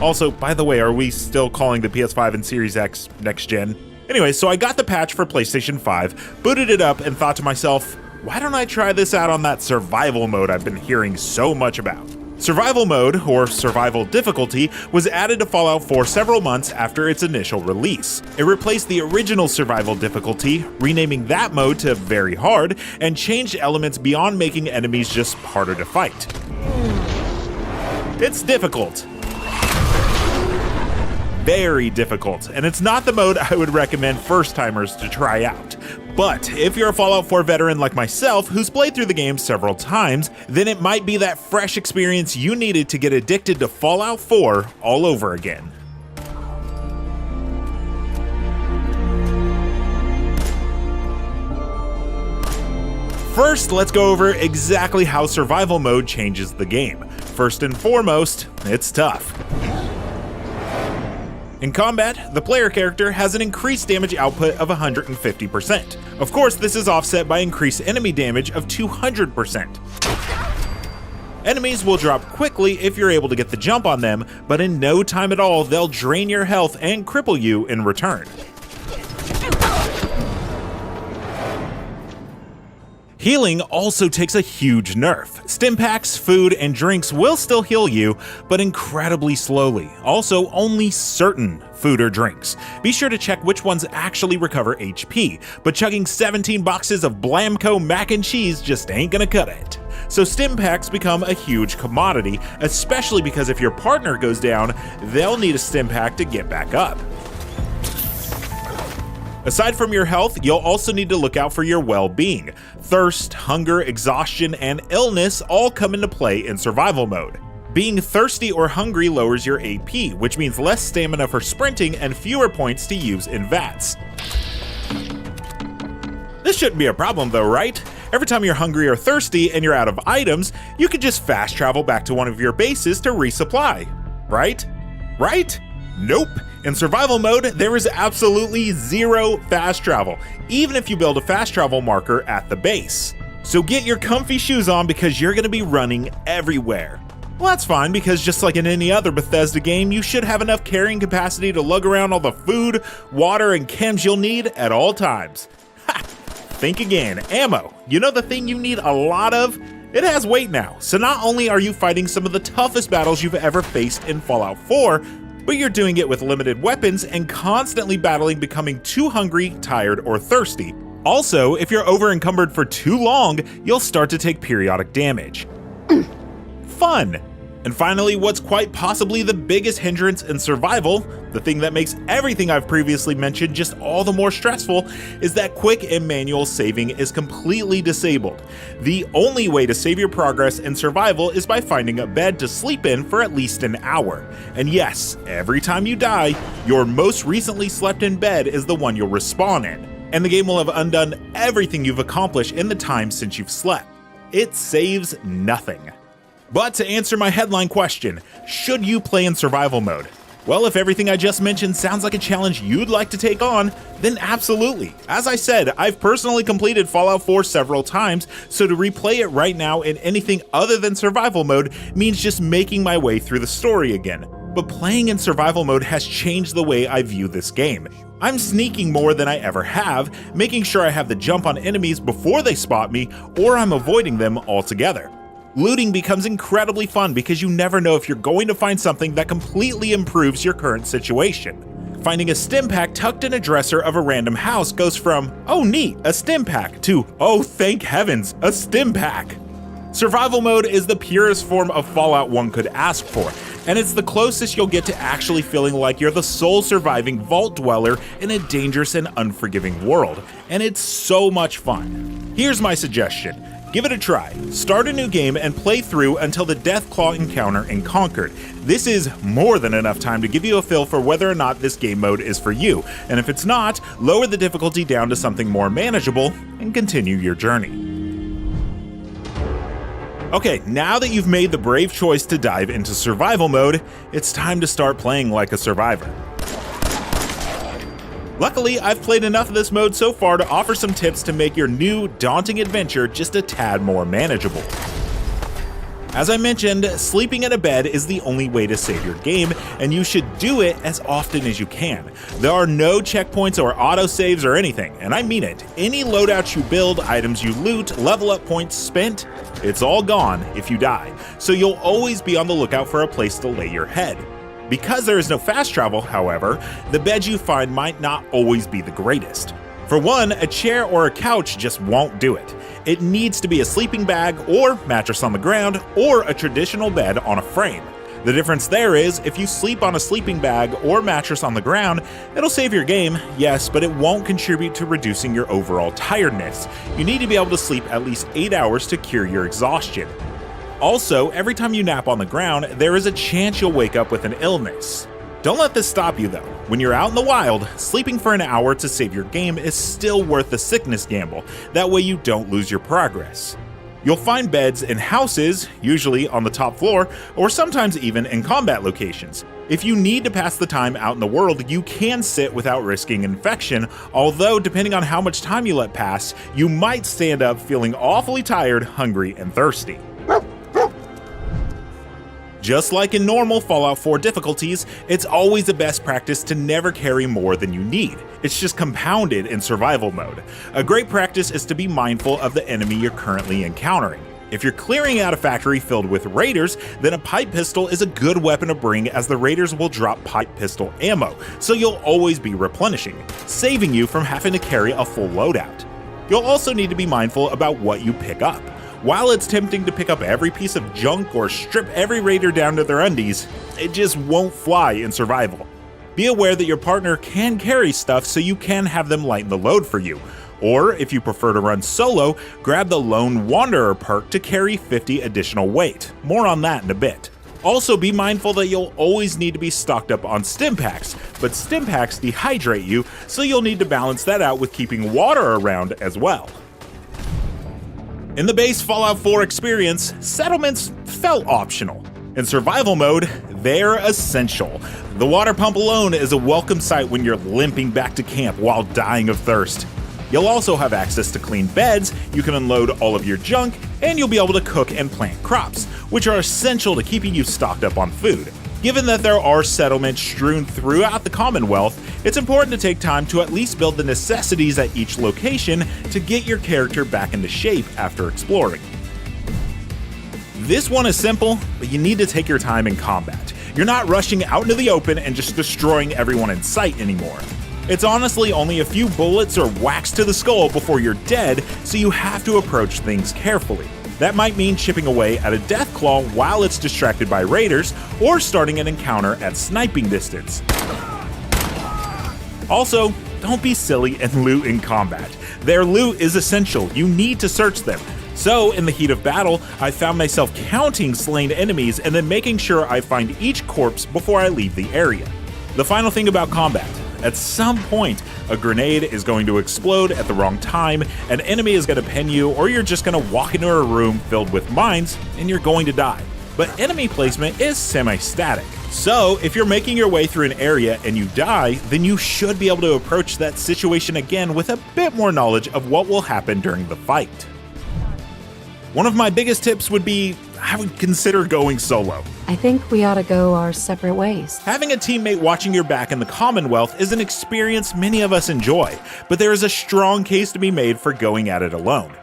Also, by the way, are we still calling the PS5 and Series X next gen? Anyway, so I got the patch for PlayStation 5, booted it up, and thought to myself, why don't I try this out on that survival mode I've been hearing so much about? Survival mode, or survival difficulty, was added to Fallout 4 several months after its initial release. It replaced the original survival difficulty, renaming that mode to very hard, and changed elements beyond making enemies just harder to fight. It's difficult. Very difficult, and it's not the mode I would recommend first-timers to try out. But if you're a Fallout 4 veteran like myself who's played through the game several times, then it might be that fresh experience you needed to get addicted to Fallout 4 all over again. First, let's go over exactly how survival mode changes the game. First and foremost, it's tough. In combat, the player character has an increased damage output of 150%. Of course, this is offset by increased enemy damage of 200%. Enemies will drop quickly if you're able to get the jump on them, but in no time at all, they'll drain your health and cripple you in return. Healing also takes a huge nerf. Stim packs, food, and drinks will still heal you, but incredibly slowly. Also, only certain food or drinks. Be sure to check which ones actually recover HP, but chugging 17 boxes of Blamco mac and cheese just ain't gonna cut it. So stim packs become a huge commodity, especially because if your partner goes down, they'll need a stim pack to get back up. Aside from your health, you'll also need to look out for your well-being. Thirst, hunger, exhaustion, and illness all come into play in survival mode. Being thirsty or hungry lowers your AP, which means less stamina for sprinting and fewer points to use in VATS. This shouldn't be a problem though, right? Every time you're hungry or thirsty and you're out of items, you can just fast travel back to one of your bases to resupply. Right? Right? Nope. In survival mode, there is absolutely zero fast travel, even if you build a fast travel marker at the base. So get your comfy shoes on because you're going to be running everywhere. Well, that's fine because just like in any other Bethesda game, you should have enough carrying capacity to lug around all the food, water, and chems you'll need at all times. Ha! Think again. Ammo. You know the thing you need a lot of? It has weight now, so not only are you fighting some of the toughest battles you've ever faced in Fallout 4, but you're doing it with limited weapons and constantly battling becoming too hungry, tired, or thirsty. Also, if you're over-encumbered for too long, you'll start to take periodic damage. Fun! And finally, what's quite possibly the biggest hindrance in survival, the thing that makes everything I've previously mentioned just all the more stressful, is that quick and manual saving is completely disabled. The only way to save your progress in survival is by finding a bed to sleep in for at least an hour. And yes, every time you die, your most recently slept in bed is the one you'll respawn in, and the game will have undone everything you've accomplished in the time since you've slept. It saves nothing. But to answer my headline question, should you play in survival mode? Well, if everything I just mentioned sounds like a challenge you'd like to take on, then absolutely. As I said, I've personally completed Fallout 4 several times, so to replay it right now in anything other than survival mode means just making my way through the story again. But playing in survival mode has changed the way I view this game. I'm sneaking more than I ever have, making sure I have the jump on enemies before they spot me, or I'm avoiding them altogether. Looting becomes incredibly fun because you never know if you're going to find something that completely improves your current situation. Finding a stim pack tucked in a dresser of a random house goes from, oh neat, a stim pack, to, oh thank heavens, a stim pack. Survival mode is the purest form of Fallout one could ask for, and it's the closest you'll get to actually feeling like you're the sole surviving vault dweller in a dangerous and unforgiving world, and it's so much fun. Here's my suggestion. Give it a try. Start a new game and play through until the Deathclaw encounter in Concord. This is more than enough time to give you a feel for whether or not this game mode is for you, and if it's not, lower the difficulty down to something more manageable and continue your journey. Okay, now that you've made the brave choice to dive into survival mode, it's time to start playing like a survivor. Luckily, I've played enough of this mode so far to offer some tips to make your new, daunting adventure just a tad more manageable. As I mentioned, sleeping in a bed is the only way to save your game, and you should do it as often as you can. There are no checkpoints or autosaves or anything, and I mean it. Any loadouts you build, items you loot, level up points spent, it's all gone if you die, so you'll always be on the lookout for a place to lay your head. Because there is no fast travel, however, the bed you find might not always be the greatest. For one, a chair or a couch just won't do it. It needs to be a sleeping bag or mattress on the ground or a traditional bed on a frame. The difference there is, if you sleep on a sleeping bag or mattress on the ground, it'll save your game, yes, but it won't contribute to reducing your overall tiredness. You need to be able to sleep at least 8 hours to cure your exhaustion. Also, every time you nap on the ground, there is a chance you'll wake up with an illness. Don't let this stop you though. When you're out in the wild, sleeping for an hour to save your game is still worth the sickness gamble. That way you don't lose your progress. You'll find beds in houses, usually on the top floor, or sometimes even in combat locations. If you need to pass the time out in the world, you can sit without risking infection, although depending on how much time you let pass, you might stand up feeling awfully tired, hungry, and thirsty. Just like in normal Fallout 4 difficulties, it's always the best practice to never carry more than you need. It's just compounded in survival mode. A great practice is to be mindful of the enemy you're currently encountering. If you're clearing out a factory filled with raiders, then a pipe pistol is a good weapon to bring, as the raiders will drop pipe pistol ammo, so you'll always be replenishing, saving you from having to carry a full loadout. You'll also need to be mindful about what you pick up. While it's tempting to pick up every piece of junk or strip every raider down to their undies, it just won't fly in survival. Be aware that your partner can carry stuff, so you can have them lighten the load for you. Or, if you prefer to run solo, grab the Lone Wanderer perk to carry 50 additional weight. More on that in a bit. Also, be mindful that you'll always need to be stocked up on stim packs, but stim packs dehydrate you, so you'll need to balance that out with keeping water around as well. In the base Fallout 4 experience, settlements felt optional. In survival mode, they're essential. The water pump alone is a welcome sight when you're limping back to camp while dying of thirst. You'll also have access to clean beds, you can unload all of your junk, and you'll be able to cook and plant crops, which are essential to keeping you stocked up on food. Given that there are settlements strewn throughout the Commonwealth, it's important to take time to at least build the necessities at each location to get your character back into shape after exploring. This one is simple, but you need to take your time in combat. You're not rushing out into the open and just destroying everyone in sight anymore. It's honestly only a few bullets or whacks to the skull before you're dead, so you have to approach things carefully. That might mean chipping away at a deathclaw while it's distracted by raiders, or starting an encounter at sniping distance. Also, don't be silly and loot in combat. Their loot is essential, you need to search them. So, in the heat of battle, I found myself counting slain enemies and then making sure I find each corpse before I leave the area. The final thing about combat. At some point, a grenade is going to explode at the wrong time, an enemy is going to pin you, or you're just going to walk into a room filled with mines and you're going to die. But enemy placement is semi-static. So, if you're making your way through an area and you die, then you should be able to approach that situation again with a bit more knowledge of what will happen during the fight. One of my biggest tips would be, I would consider going solo. I think we ought to go our separate ways. Having a teammate watching your back in the Commonwealth is an experience many of us enjoy, but there is a strong case to be made for going at it alone.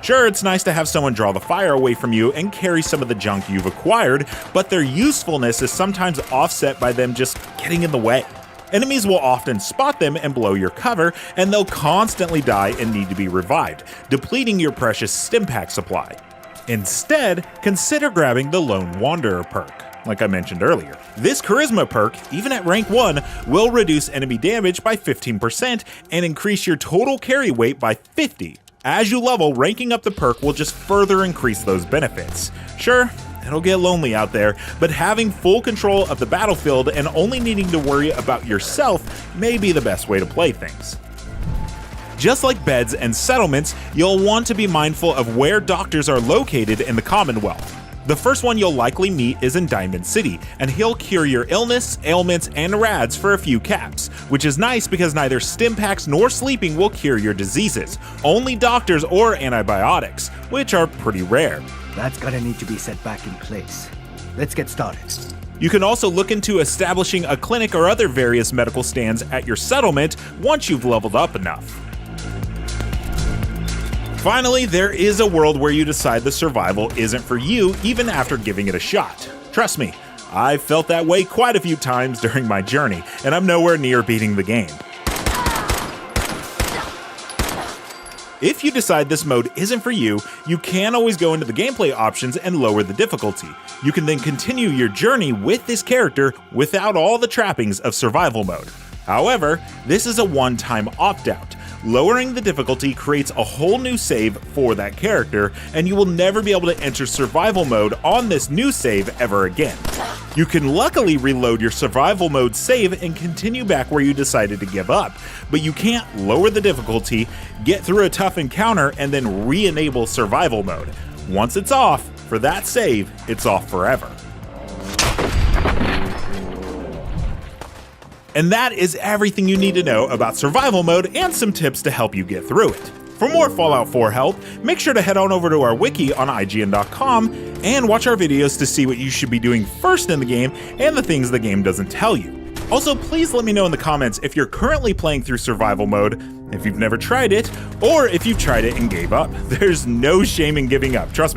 Sure, it's nice to have someone draw the fire away from you and carry some of the junk you've acquired, but their usefulness is sometimes offset by them just getting in the way. Enemies will often spot them and blow your cover, and they'll constantly die and need to be revived, depleting your precious stim pack supply. Instead, consider grabbing the Lone Wanderer perk, like I mentioned earlier. This charisma perk, even at rank 1, will reduce enemy damage by 15% and increase your total carry weight by 50%. As you level, ranking up the perk will just further increase those benefits. Sure, it'll get lonely out there, but having full control of the battlefield and only needing to worry about yourself may be the best way to play things. Just like beds and settlements, you'll want to be mindful of where doctors are located in the Commonwealth. The first one you'll likely meet is in Diamond City, and he'll cure your illness, ailments, and rads for a few caps, which is nice because neither stim packs nor sleeping will cure your diseases, only doctors or antibiotics, which are pretty rare. That's gonna need to be set back in place. Let's get started. You can also look into establishing a clinic or other various medical stands at your settlement once you've leveled up enough. Finally, there is a world where you decide the survival isn't for you even after giving it a shot. Trust me, I've felt that way quite a few times during my journey, and I'm nowhere near beating the game. If you decide this mode isn't for you, you can always go into the gameplay options and lower the difficulty. You can then continue your journey with this character without all the trappings of survival mode. However, this is a one-time opt-out. Lowering the difficulty creates a whole new save for that character, and you will never be able to enter survival mode on this new save ever again. You can luckily reload your survival mode save and continue back where you decided to give up, but you can't lower the difficulty, get through a tough encounter, and then re-enable survival mode. Once it's off, for that save, it's off forever. And that is everything you need to know about survival mode and some tips to help you get through it. For more Fallout 4 help, make sure to head on over to our wiki on IGN.com and watch our videos to see what you should be doing first in the game and the things the game doesn't tell you. Also, please let me know in the comments if you're currently playing through survival mode, if you've never tried it, or if you've tried it and gave up. There's no shame in giving up, trust me.